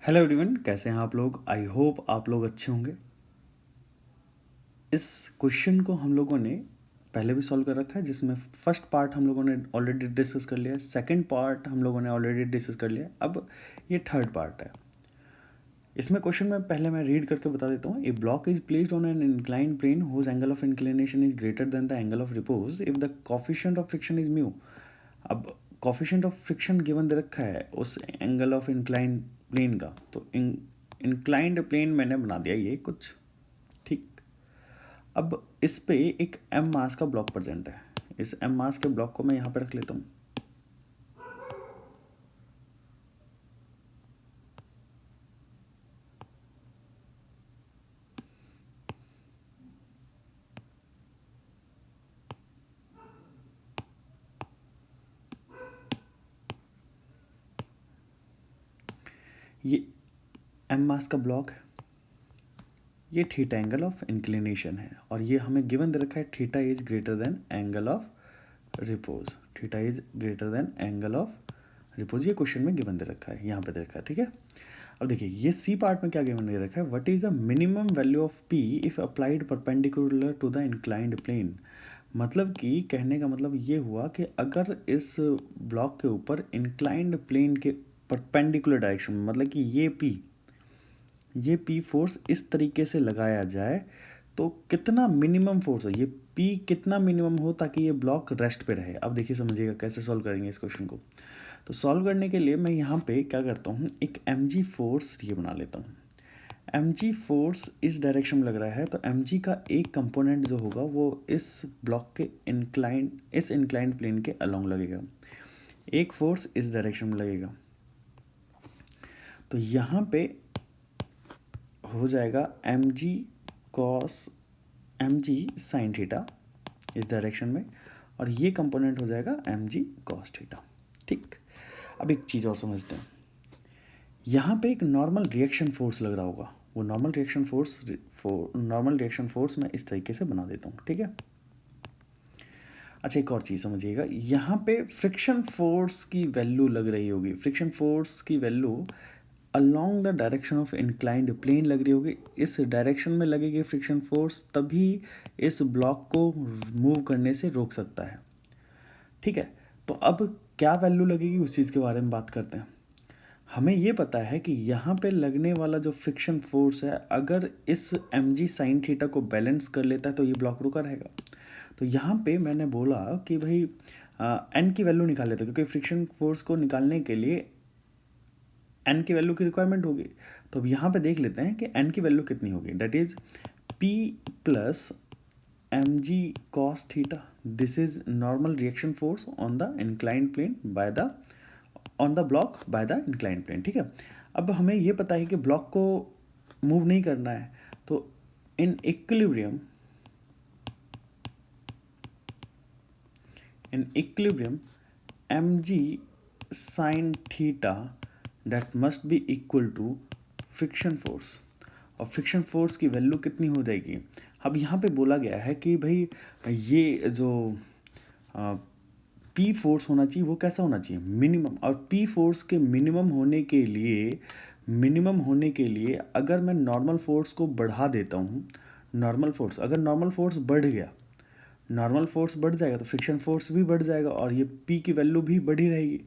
Hello everyone, कैसे हैं आप लोग। आई होप आप लोग अच्छे होंगे। इस क्वेश्चन को हम लोगों ने पहले भी सॉल्व कर रखा है, जिसमें फर्स्ट पार्ट हम लोगों ने ऑलरेडी डिस्कस कर लिया है, सेकंड पार्ट हम लोगों ने ऑलरेडी डिस्कस कर लिया है, अब ये थर्ड पार्ट है। इसमें क्वेश्चन में पहले मैं रीड करके बता देता हूँ। A block is placed on an inclined plane whose angle of inclination is greater than the angle of repose if the coefficient of friction is mu. अब कोफिशिएंट ऑफ फ्रिक्शन गिवन दे रखा है उस angle of inclined plane का, तो inclined plane मैंने बना दिया ये कुछ, ठीक। अब इस पे एक एम मास का ब्लॉक प्रेजेंट है। इस एम मास के ब्लॉक को मैं यहाँ पे रख लेता हूँ। ये एम मास का ब्लॉक है, ये थीटा एंगल ऑफ इंक्लिनेशन है, और ये हमें गिवन दे रखा है theta is greater then angle of repose. Theta is greater then angle of repose, ये क्वेश्चन में गिवन दे रखा है, यहाँ पे दे रखा है, ठीक है। अब देखिए ये सी पार्ट में क्या गिवन दे रखा है, what is the minimum value of P if applied perpendicular to the inclined plane. मतलब कि कहने का मतलब ये हुआ कि अगर इस ब्लॉक के ऊपर इंक्लाइंड प्लेन के परपेंडिकुलर डायरेक्शन में, मतलब कि ये पी फोर्स इस तरीके से लगाया जाए तो कितना मिनिमम फोर्स हो, ये पी कितना मिनिमम हो ताकि ये ब्लॉक रेस्ट पे रहे। अब देखिए समझिएगा कैसे सॉल्व करेंगे इस क्वेश्चन को। तो सॉल्व करने के लिए मैं यहाँ पे क्या करता हूँ, एक एम जी फोर्स ये बना लेता हूँ। एम जी फोर्स इस डायरेक्शन में लग रहा है, तो एम जी का एक कंपोनेंट जो होगा वो इस ब्लॉक के इंक्लाइंड प्लेन के अलोंग लगेगा, एक फोर्स इस डायरेक्शन में लगेगा। तो यहाँ पे हो जाएगा M G cos M G sine theta इस डायरेक्शन में, और ये कंपोनेंट हो जाएगा एम जी कॉस थीटा, ठीक। अब एक चीज़ और समझते हैं, यहाँ पे एक नॉर्मल रिएक्शन फोर्स लग रहा होगा, वो नॉर्मल रिएक्शन फोर्स मैं इस तरीके से बना देता हूँ, ठीक है। अच्छा एक और चीज़ समझिएगा, यहाँ पे फ्रिक्शन फोर्स की वैल्यू लग रही होगी, फ्रिक्शन फोर्स की value along the direction of inclined plane लग रही होगी, इस डायरेक्शन में लगेगी फ्रिक्शन फोर्स, तभी इस ब्लॉक को मूव करने से रोक सकता है, ठीक है। तो अब क्या वैल्यू लगेगी उस चीज़ के बारे में बात करते हैं। हमें ये पता है कि यहाँ पे लगने वाला जो फ्रिक्शन फोर्स है, अगर इस एम जी साइन थीटा को बैलेंस कर लेता है तो ये ब्लॉक रुका रहेगा। तो यहाँ पे मैंने बोला कि भाई एन की वैल्यू निकाल लेते हैं, क्योंकि फ्रिक्शन फोर्स को निकालने के लिए एन की वैल्यू की रिक्वायरमेंट होगी। तो अब यहाँ पे देख लेते हैं कि एन की वैल्यू कितनी होगी, that is P plus M G cos theta. This is normal reaction force on the inclined plane by the on the block by the inclined plane, ठीक है। अब हमें ये पता है कि ब्लॉक को मूव नहीं करना है, तो in equilibrium mg sin theta that must be equal to friction force, और फ्रिक्शन फोर्स की वैल्यू कितनी हो जाएगी। अब यहाँ पे बोला गया है कि भाई ये जो पी फोर्स होना चाहिए वो कैसा होना चाहिए, मिनिमम। और पी फोर्स के मिनिमम होने के लिए अगर मैं नॉर्मल फोर्स को बढ़ा देता हूँ, अगर नॉर्मल फोर्स बढ़ गया, नॉर्मल फोर्स बढ़ जाएगा तो फ्रिक्शन फोर्स भी बढ़ जाएगा, और ये पी की वैल्यू भी बढ़ी रहेगी,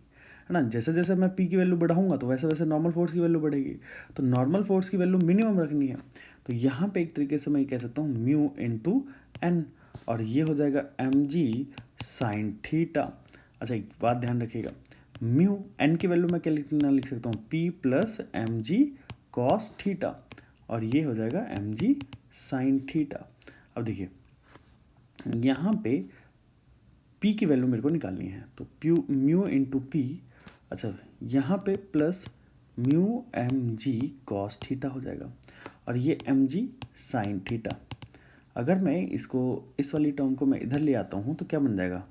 है ना। जैसे जैसे मैं पी की वैल्यू बढ़ाऊंगा तो वैसे वैसे नॉर्मल फोर्स की वैल्यू बढ़ेगी। तो नॉर्मल फोर्स की वैल्यू मिनिमम रखनी है, तो यहाँ पे एक तरीके से मैं कह सकता हूँ म्यू इंटू एन, और ये हो जाएगा एम जी साइन थीटा। अच्छा एक बात ध्यान रखिएगा, म्यू एन की वैल्यू मैं क्या लिख सकता हूँ, P plus M G cos theta, और ये हो जाएगा एम जी साइन थीटा। अब देखिए यहाँ पे p की वैल्यू मेरे को निकालनी है, तो म्यू इंटू पी, अच्छा यहाँ पे plus mu M G cos theta हो जाएगा, और ये एम जी साइन थीटा। अगर मैं इसको इस वाली टर्म को मैं इधर ले आता हूँ तो क्या बन जाएगा,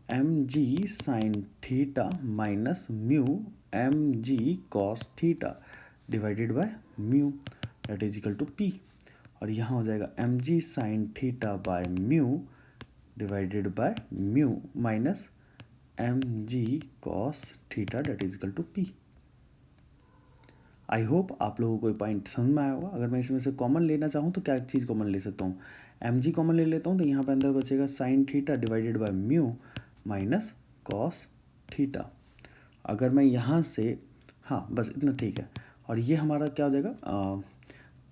M G sine theta minus mu M G cos theta divided by mu that is equal to P, और यहाँ हो जाएगा M G sine theta by mu divided by mu minus M G cos theta that is equal to P. I hope आप लोगों को ये point समझ में आया होगा। अगर मैं इसमें से कॉमन लेना चाहूँ तो क्या चीज़ कॉमन ले सकता हूँ, एम जी कॉमन ले लेता हूँ, तो यहाँ पे अंदर बचेगा sine theta divided by mu minus cos theta. अगर मैं यहाँ से, हाँ बस इतना ठीक है, और ये हमारा क्या हो जाएगा,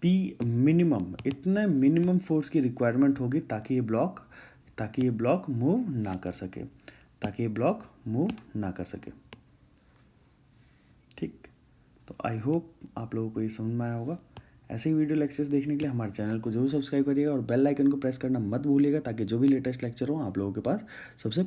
पी मिनिमम, इतने मिनिमम फोर्स की रिक्वायरमेंट होगी ताकि ये ब्लॉक मूव ना कर सके, ठीक। तो आई होप आप लोगों को ये समझ में आया होगा। ऐसे ही वीडियो लेक्चर्स देखने के लिए हमारे चैनल को जरूर सब्सक्राइब करिएगा और बेल आइकन को प्रेस करना मत भूलिएगा, ताकि जो भी लेटेस्ट लेक्चर हो आप लोगों के पास सबसे